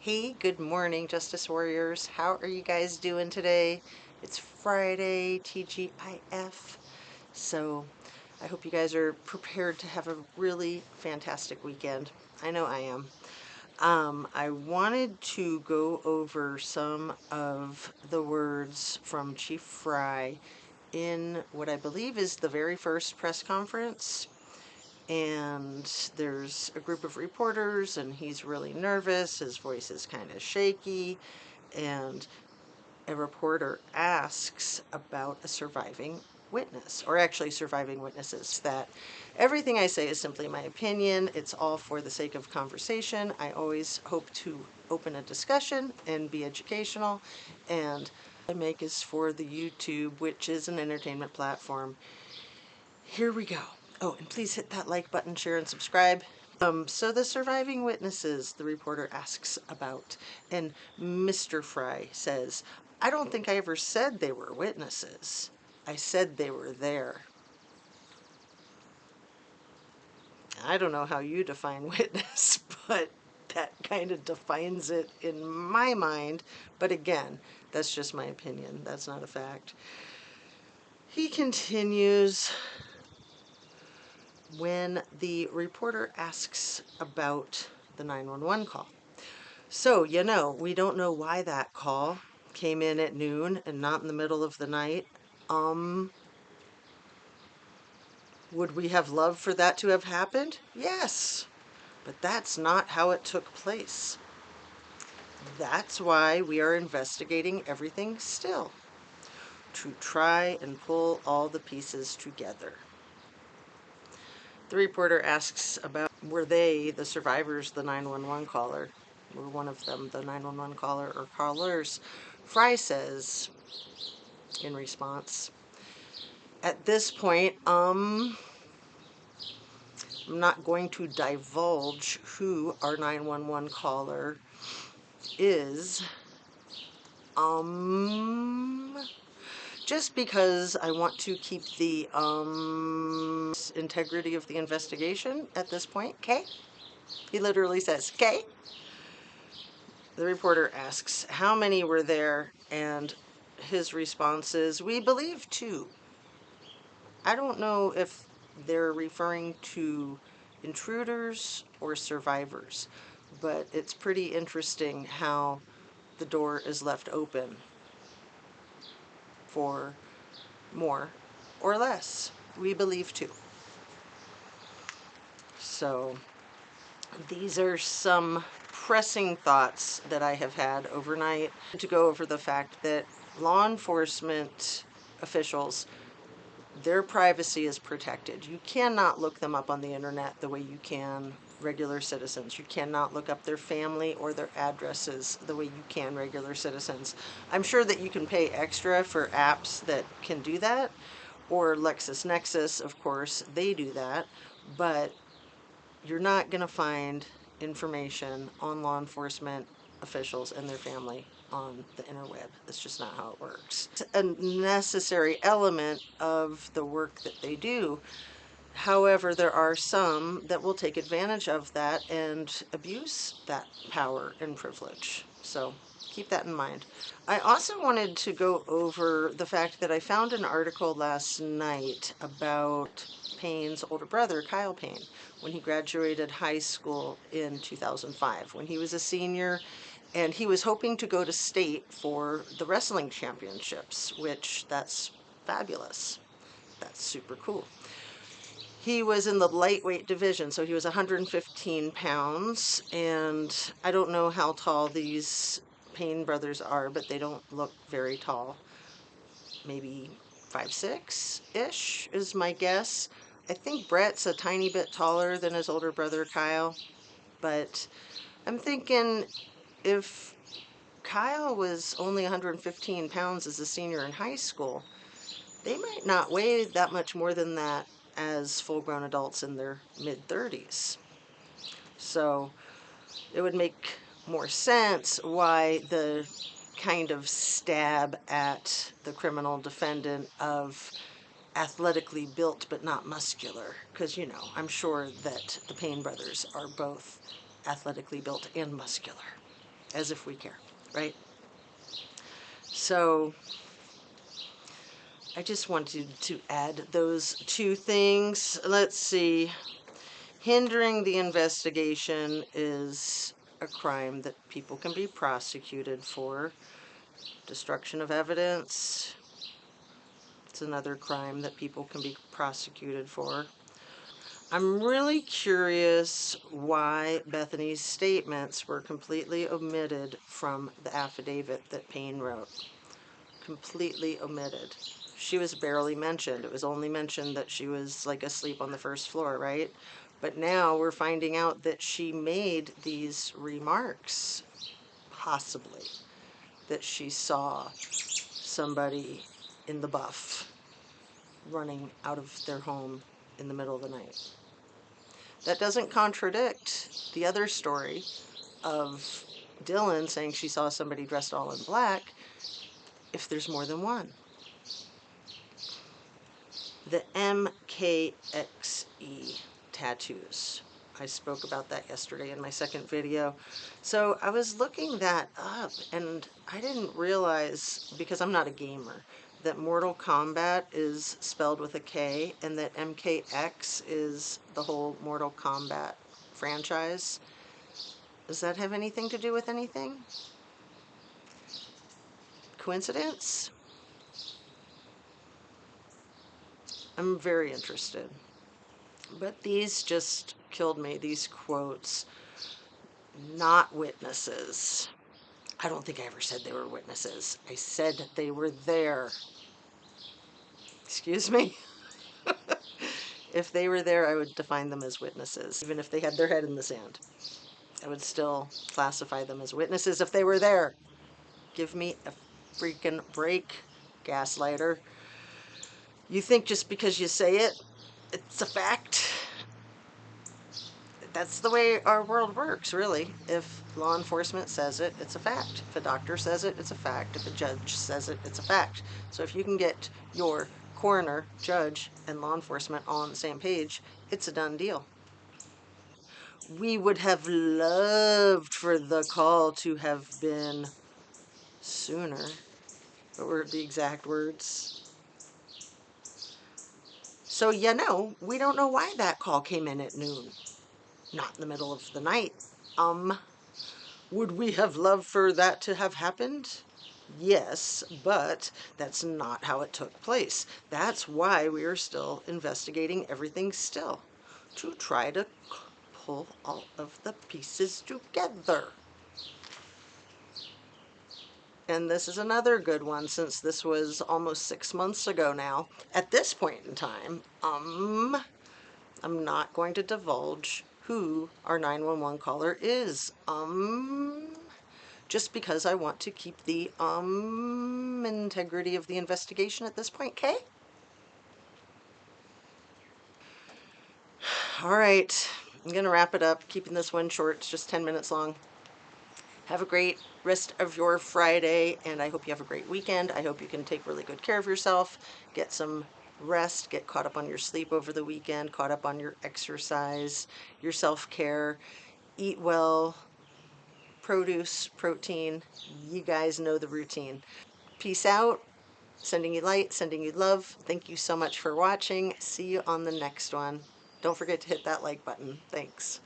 Hey, good morning, Justice Warriors. How are you guys doing today? It's Friday, TGIF. So I hope you guys are prepared to have a really fantastic weekend. I know I am. I wanted to go over some of the words from Chief Fry in what I believe is the very first press conference. And there's a group of reporters, and he's really nervous. His voice is kind of shaky. And a reporter asks about a surviving witness, or actually surviving witnesses. That everything I say is simply my opinion. It's all for the sake of conversation. I always hope to open a discussion and be educational. And I make is for the YouTube, which is an entertainment platform. Here we go. Oh, and please hit that like button, share, and subscribe. So the surviving witnesses, the reporter asks about, and Mr. Fry says, I don't think I ever said they were witnesses. I said they were there. I don't know how you define witness, but that kind of defines it in my mind. But again, that's just my opinion. That's not a fact. He continues. When the reporter asks about the 911 call. So, we don't know why that call came in at noon and not in the middle of the night. Would we have loved for that to have happened? Yes, but that's not how it took place. That's why we are investigating everything still, to try and pull all the pieces together. The reporter asks about, were they, the survivors, the 911 caller? Were one of them the 911 caller or callers? Fry says, in response, at this point, I'm not going to divulge who our 911 caller is. Just because I want to keep the integrity of the investigation at this point. Okay? He literally says, okay? The reporter asks, how many were there? And his response is, we believe 2. I don't know if they're referring to intruders or survivors, but it's pretty interesting how the door is left open for more or less. We believe 2. So these are some pressing thoughts that I have had overnight to go over the fact that law enforcement officials, their privacy is protected. You cannot look them up on the internet the way you can regular citizens. You cannot look up their family or their addresses the way you can regular citizens. I'm sure that you can pay extra for apps that can do that, or LexisNexis, of course, they do that, but you're not going to find information on law enforcement officials and their family on the interweb. That's just not how it works. It's a necessary element of the work that they do. However, there are some that will take advantage of that and abuse that power and privilege. So keep that in mind. I also wanted to go over the fact that I found an article last night about Payne's older brother, Kyle Payne, when he graduated high school in 2005, when he was a senior, and he was hoping to go to state for the wrestling championships, which that's fabulous. That's super cool. He was in the lightweight division, so he was 115 pounds, and I don't know how tall these Payne brothers are, but they don't look very tall. Maybe 5'6"-ish is my guess. I think Brett's a tiny bit taller than his older brother Kyle, but I'm thinking if Kyle was only 115 pounds as a senior in high school, they might not weigh that much more than that as full-grown adults in their mid-30s. So it would make more sense why the kind of stab at the criminal defendant of athletically built but not muscular, because I'm sure that the Payne brothers are both athletically built and muscular. as if we care, right? So I just wanted to add those two things. Let's see. Hindering the investigation is a crime that people can be prosecuted for. Destruction of evidence, it's another crime that people can be prosecuted for. I'm really curious why Bethany's statements were completely omitted from the affidavit that Payne wrote. Completely omitted. She was barely mentioned. It was only mentioned that she was like asleep on the first floor, right? But now we're finding out that she made these remarks, possibly, that she saw somebody in the buff running out of their home in the middle of the night. That doesn't contradict the other story of Dylan saying she saw somebody dressed all in black if there's more than one. The MKXE tattoos. I spoke about that yesterday in my second video. So I was looking that up and I didn't realize, because I'm not a gamer, that Mortal Kombat is spelled with a K and that MKX is the whole Mortal Kombat franchise. Does that have anything to do with anything? Coincidence? I'm very interested. But these just killed me, these quotes. Not witnesses. I don't think I ever said they were witnesses. I said they were there. Excuse me? If they were there, I would define them as witnesses. Even if they had their head in the sand, I would still classify them as witnesses if they were there. Give me a freaking break, gaslighter. You think just because you say it, it's a fact? That's the way our world works, really. If law enforcement says it, it's a fact. If a doctor says it, it's a fact. If a judge says it, it's a fact. So if you can get your coroner, judge, and law enforcement all on the same page, it's a done deal. We would have loved for the call to have been sooner. What were the exact words? So, we don't know why that call came in at noon. Not in the middle of the night. Would we have loved for that to have happened? Yes, but that's not how it took place. That's why we are still investigating everything still, to try to pull all of the pieces together. And this is another good one, since this was almost 6 months ago now. At this point in time, I'm not going to divulge who our 911 caller is. Just because I want to keep the integrity of the investigation at this point, okay? All right, I'm gonna wrap it up, keeping this one short. It's just 10 minutes long. Have a great rest of your Friday, and I hope you have a great weekend. I hope you can take really good care of yourself, get some rest, get caught up on your sleep over the weekend, caught up on your exercise, your self-care, eat well, produce, protein. You guys know the routine. Peace out. Sending you light, sending you love. Thank you so much for watching. See you on the next one. Don't forget to hit that like button. Thanks.